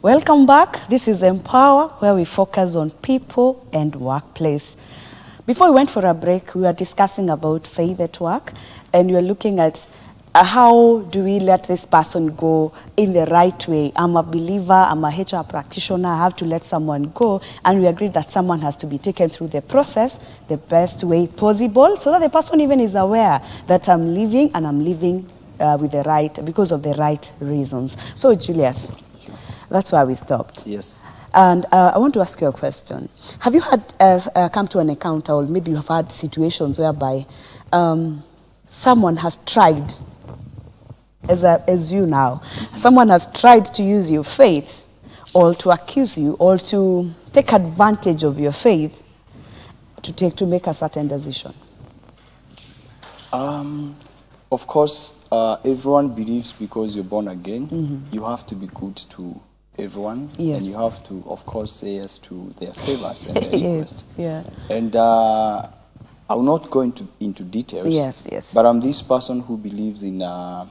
Welcome back. This is Empower, where we focus on people and workplace. Before we went for a break, we were discussing about faith at work, and we were looking at how do we let this person go in the right way. I'm a believer, I'm a HR practitioner, I have to let someone go, and we agreed that someone has to be taken through the process the best way possible, so that the person even is aware that I'm leaving, and I'm leaving because of the right reasons. So, Julius, that's where we stopped. Yes. And I want to ask you a question. Have you had come to an encounter, or maybe you have had situations whereby someone has tried, as you now, someone has tried to use your faith, or to accuse you, or to take advantage of your faith to make a certain decision? Of course, everyone believes because you're born again, you have to be good to everyone, Yes. and you have to, of course, say yes to their favors and their requests. Yeah. And I will not go into details. Yes, yes. But I'm this person who believes in, I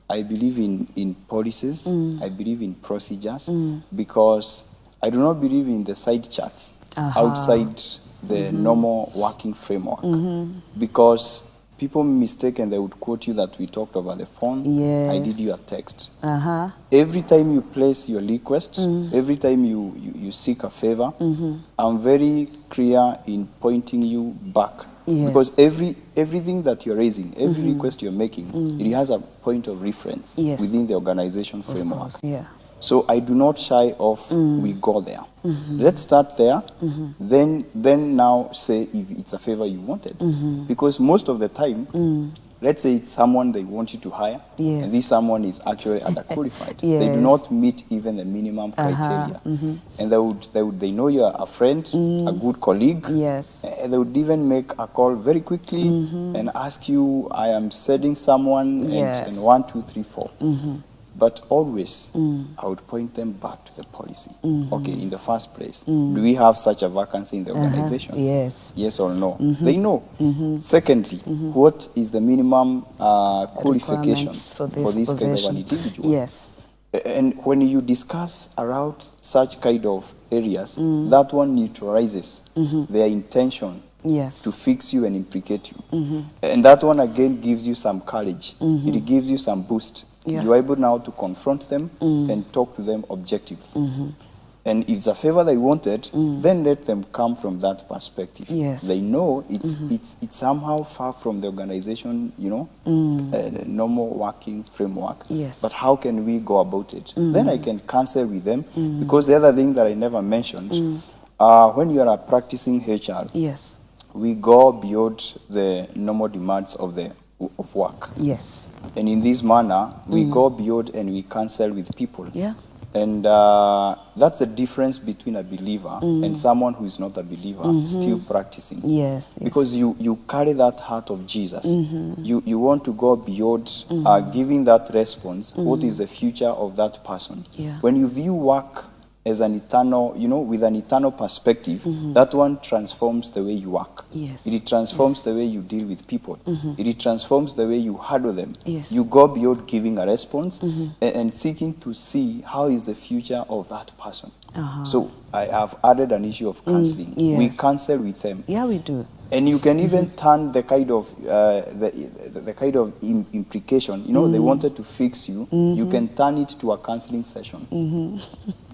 believe in policies, I believe in procedures, because I do not believe in the side chats outside the normal working framework. Because people mistake and they would quote you that we talked over the phone. Yes. I did you a text. Every time you place your request, every time you seek a favor, I'm very clear in pointing you back. Yes. Because everything that you're raising, every request you're making, it has a point of reference within the organization framework. Of course, yeah. So I do not shy off, we go there. Let's start there, then now say if it's a favor you wanted. Because most of the time, let's say it's someone they want you to hire, and this someone is actually underqualified. They do not meet even the minimum criteria. And they know you're a friend, a good colleague. Yes. They would even make a call very quickly and ask you, I am sending someone, and 1, 2, 3, 4. But always, I would point them back to the policy. Okay, in the first place, do we have such a vacancy in the organization? Yes. Yes or no? They know. Secondly, what is the minimum qualifications for this kind of an individual? Yes. And when you discuss around such kind of areas, that one neutralizes their intention to fix you and implicate you. And that one again gives you some courage. It gives you some boost. You're able now to confront them and talk to them objectively. And if it's a favor they wanted, then let them come from that perspective. Yes. They know it's somehow far from the organization, normal working framework. Yes. But how can we go about it? Then I can counsel with them, because the other thing that I never mentioned, when you are practicing HR, Yes. we go beyond the normal demands of work. Yes. And in this manner, we go beyond and we counsel with people. Yeah. And that's the difference between a believer and someone who is not a believer, still practicing. Yes. Because you carry that heart of Jesus. You want to go beyond giving that response. What is the future of that person? Yeah. When you view work as an eternal, with an eternal perspective, that one transforms the way you work. Yes. It transforms the way you deal with people. It transforms the way you handle them. Yes. You go beyond giving a response and seeking to see how is the future of that person. So I have added an issue of counseling. Yes. We counsel with them. Yeah, we do. And you can even turn the kind of the kind of implication. They wanted to fix you. You can turn it to a counseling session.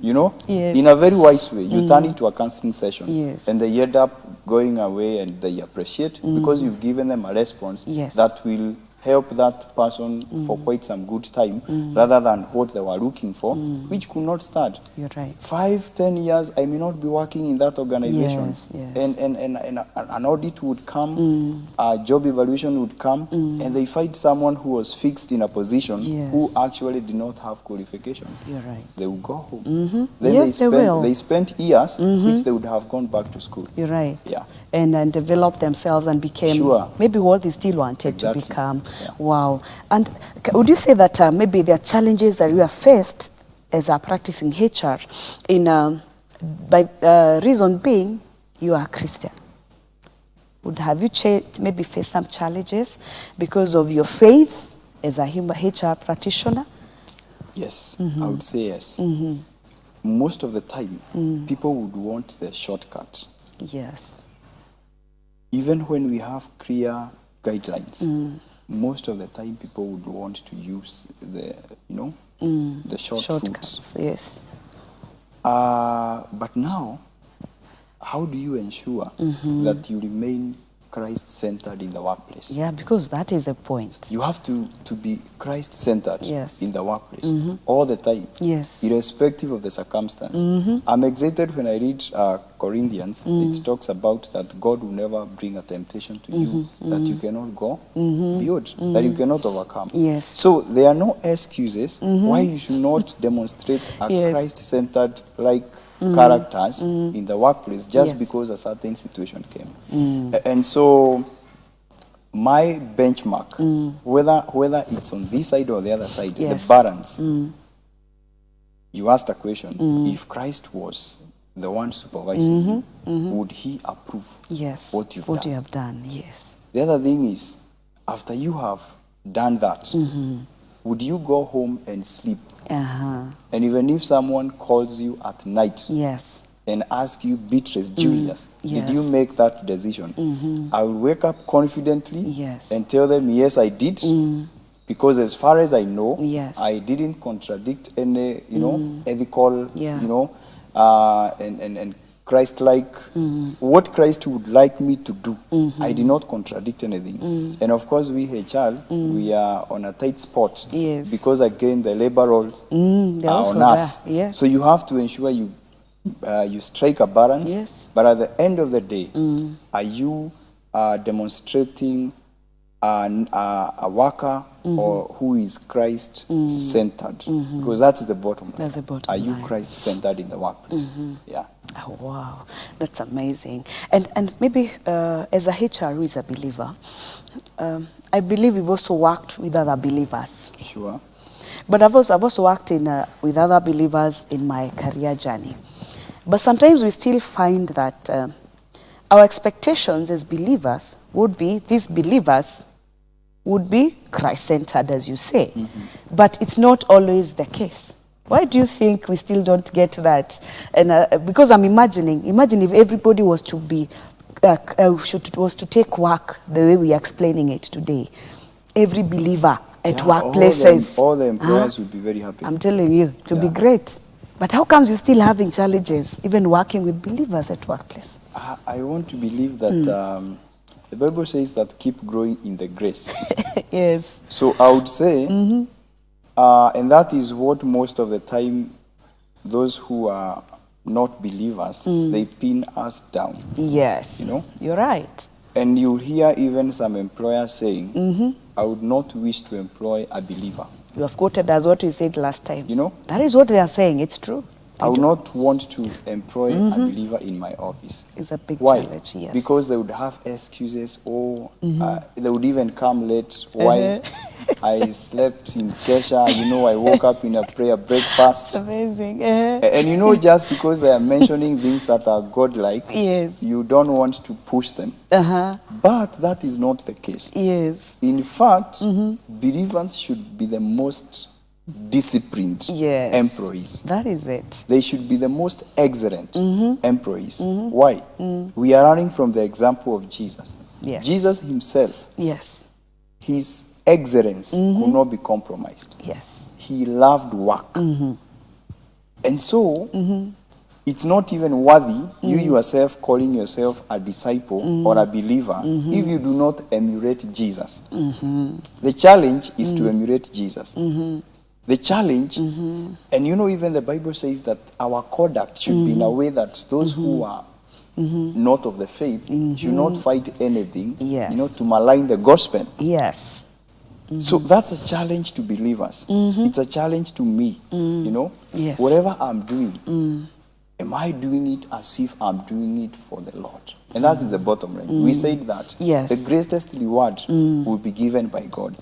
Yes. In a very wise way. You turn it to a counseling session. Yes. And they end up going away, and they appreciate because you've given them a response that will help that person for quite some good time, rather than what they were looking for, which could not start. You're right. 5, 10 years, I may not be working in that organization. Yes, yes. And an audit would come, a job evaluation would come, and they find someone who was fixed in a position who actually did not have qualifications. You're right. They will go home. Then Yes, they spent years which they would have gone back to school. You're right. Yeah. And developed themselves and became maybe what they still wanted to become. Yeah. Wow. And would you say that maybe there are challenges that we have faced as a practicing HR by reason being you are Christian? Have you maybe faced some challenges because of your faith as a HR practitioner? Yes, I would say yes. Most of the time, people would want the shortcut. Yes. Even when we have clear guidelines, most of the time people would want to use the, the short routes. Yes. But now, how do you ensure that you remain Christ-centered in the workplace? Yeah, because that is the point. You have to be Christ-centered in the workplace all the time, irrespective of the circumstance. I'm excited when I read Corinthians. It talks about that God will never bring a temptation to you that you cannot go beyond, that you cannot overcome. Yes. So there are no excuses why you should not demonstrate a Christ-centered characters in the workplace just because a certain situation came. And so my benchmark, whether it's on this side or the other side, the balance, you asked a question, if Christ was the one supervising you, would he approve what you've done? You have done, yes. The other thing is, after you have done that, would you go home and sleep? And even if someone calls you at night and asks you, Beatrice, Julius, did you make that decision? I will wake up confidently and tell them, yes, I did. Because as far as I know, I didn't contradict any, ethical, and Christ-like, what Christ would like me to do. I did not contradict anything. And of course, we HR, we are on a tight spot because, again, the labor roles are on us. So you have to ensure you strike a balance. But at the end of the day, are you demonstrating a worker or who is Christ-centered? Because that's the bottom line. That's the bottom Are you line. Christ-centered in the workplace? Yeah. Oh, wow, that's amazing. And maybe as a HR who is a believer, I believe we've also worked with other believers. Sure. But I've also worked with other believers in my career journey. But sometimes we still find that our expectations as believers would be, these believers would be Christ-centered, as you say. But it's not always the case. Why do you think we still don't get that? And because I'm imagine if everybody was to be, was to take work the way we are explaining it today. Every believer at workplaces. All the employers would be very happy. I'm telling you, it would be great. But how comes you're still having challenges, even working with believers at workplace? I want to believe that the Bible says that keep growing in the grace. Yes. So I would say, and that is what most of the time those who are not believers, they pin us down. Yes. You're right. And you'll hear even some employers saying, I would not wish to employ a believer. You have quoted as what we said last time. That is what they are saying. It's true. I would not want to employ a believer in my office. It's a big Why? challenge, yes. Because they would have excuses, or they would even come late. Why? I slept in Kesha, I woke up in a prayer breakfast. It's amazing. And just because they are mentioning things that are godlike, you don't want to push them. But that is not the case. Yes. In fact, believers should be the most disciplined employees. That is it. They should be the most excellent employees. Why? We are running from the example of Jesus. Yes. Jesus himself, his excellence could not be compromised. Yes. He loved work. And so, it's not even worthy, you yourself calling yourself a disciple or a believer, if you do not emulate Jesus. The challenge is to emulate Jesus. The challenge, and even the Bible says that our conduct should be in a way that those who are not of the faith should not fight anything, to malign the gospel. Yes. So that's a challenge to believers. It's a challenge to me, Whatever I'm doing, am I doing it as if I'm doing it for the Lord? And that is the bottom line. We said that the greatest reward will be given by God.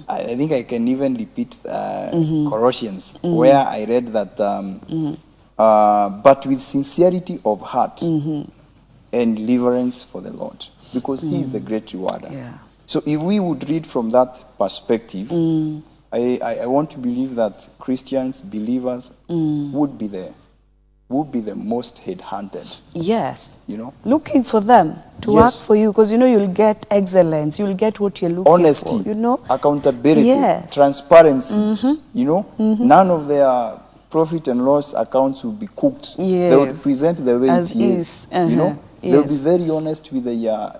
I think I can even repeat Colossians, where I read that, but with sincerity of heart and reverence for the Lord, because He is the great rewarder. So if we would read from that perspective, I want to believe that Christians, believers, would be the most head-hunted. Yes. You know? Looking for them to work for you, because, you know, you'll get excellence. You'll get what you're looking Honesty, for, you know? accountability, Yes. transparency, you know? None of their profit and loss accounts will be cooked. Yes. They would present the way As it is. You know? Yes. They'll be very honest with their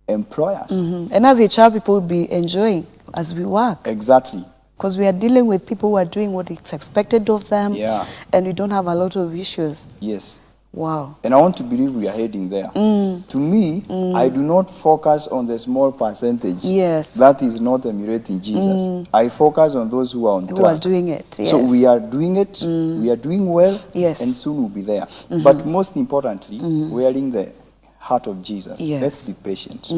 employers. And as HR people will be enjoying as we work. Exactly. Because we are dealing with people who are doing what is expected of them. Yeah. And we don't have a lot of issues. Yes. Wow. And I want to believe we are heading there. To me, I do not focus on the small percentage. Yes. That is not emulating Jesus. I focus on those who are on track. Who are doing it, yes. So we are doing it, we are doing well, yes. and soon we'll be there. But most importantly, wearing the heart of Jesus. Yes. Let's be patient.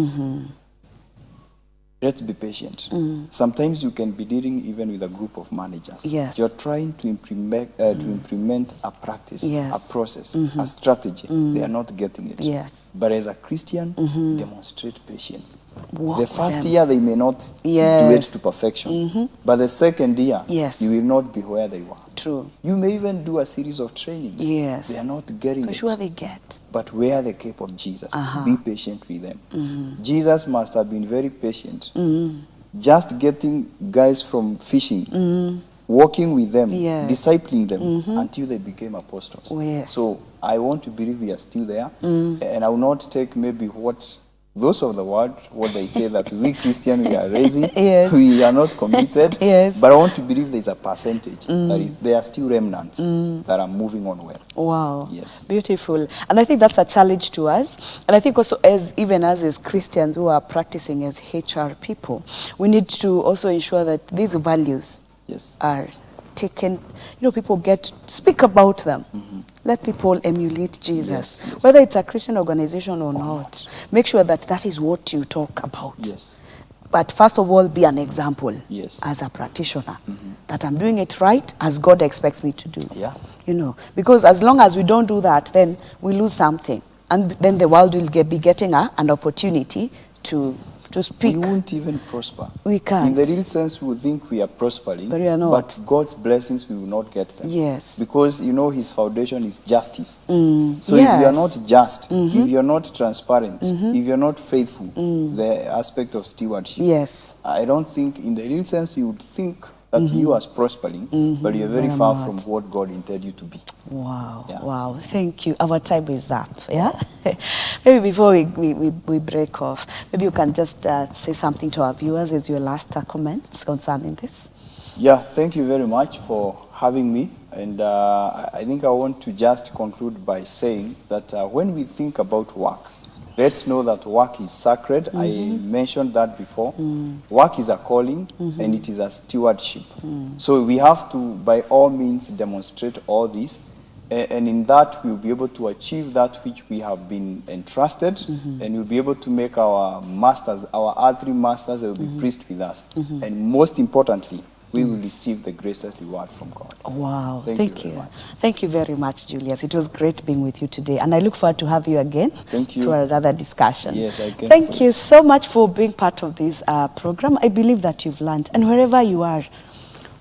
Let's be patient. Sometimes you can be dealing even with a group of managers. Yes. You're trying to implement a practice, yes. a process, a strategy. They are not getting it. Yes. But as a Christian, demonstrate patience. Walk the first them. year they may not Yes. do it to perfection. But the second year, yes. you will not be where they were. True. You may even do a series of trainings. Yes. They are not getting For it. sure they get. But wear the cape of Jesus. Be patient with them. Jesus must have been very patient. Just getting guys from fishing, walking with them, yes. discipling them until they became apostles. Oh, yes. So I want to believe we are still there. And I will not take maybe what those of the world, what they say that we Christians, we are lazy, yes. we are not committed. Yes. But I want to believe there is a percentage that is, there are still remnants that are moving on well. Wow. Yes. Beautiful. And I think that's a challenge to us. And I think also even as Christians who are practicing as HR people, we need to also ensure that these values yes. are taken, you know, people speak about them. Let people emulate Jesus. Yes, yes. Whether it's a Christian organization or not, make sure that that is what you talk about. Yes. But first of all, be an example yes. as a practitioner, that I'm doing it right as God expects me to do. Yeah. You know, because as long as we don't do that, then we lose something. And then the world will be getting an opportunity to speak. We won't even prosper. We can't. In the real sense, we think we are prospering, but we are not. But God's blessings, we will not get them. Yes. Because, you know, his foundation is justice. So yes. if you are not just, if you are not transparent, if you are not faithful, the aspect of stewardship, yes. I don't think, in the real sense, you would think that you are prospering, but you're very far from what God intended you to be. Wow, yeah. Wow, thank you. Our time is up, yeah? Maybe before we break off, maybe you can just say something to our viewers as your last comments concerning this. Yeah, thank you very much for having me. And I think I want to just conclude by saying that when we think about work, let's know that work is sacred. I mentioned that before. Work is a calling and it is a stewardship. So we have to, by all means, demonstrate all this. And in that, we'll be able to achieve that which we have been entrusted, and we'll be able to make our masters, our earthly masters, they will be pleased with us. And most importantly, we will receive the greatest reward from God. Wow, Thank you very much. Thank you very much, Julius. It was great being with you today, and I look forward to have you again. Thank you. For another discussion. Yes, I can. Thank you so much for being part of this program. I believe that you've learned, and wherever you are,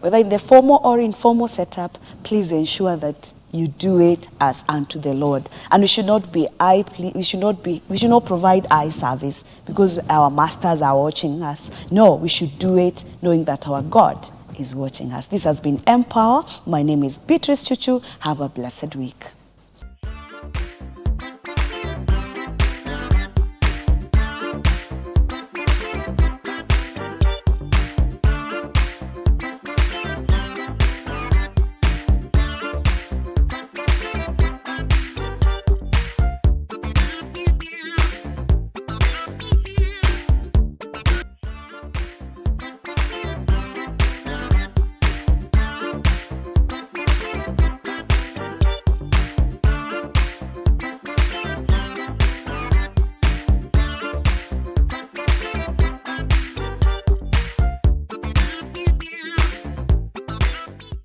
whether in the formal or informal setup, please ensure that you do it as unto the Lord. And we should not we should not provide eye service because our masters are watching us. No, we should do it knowing that our God is watching us. This has been Empower. My name is Beatrice Chuchu. Have a blessed week.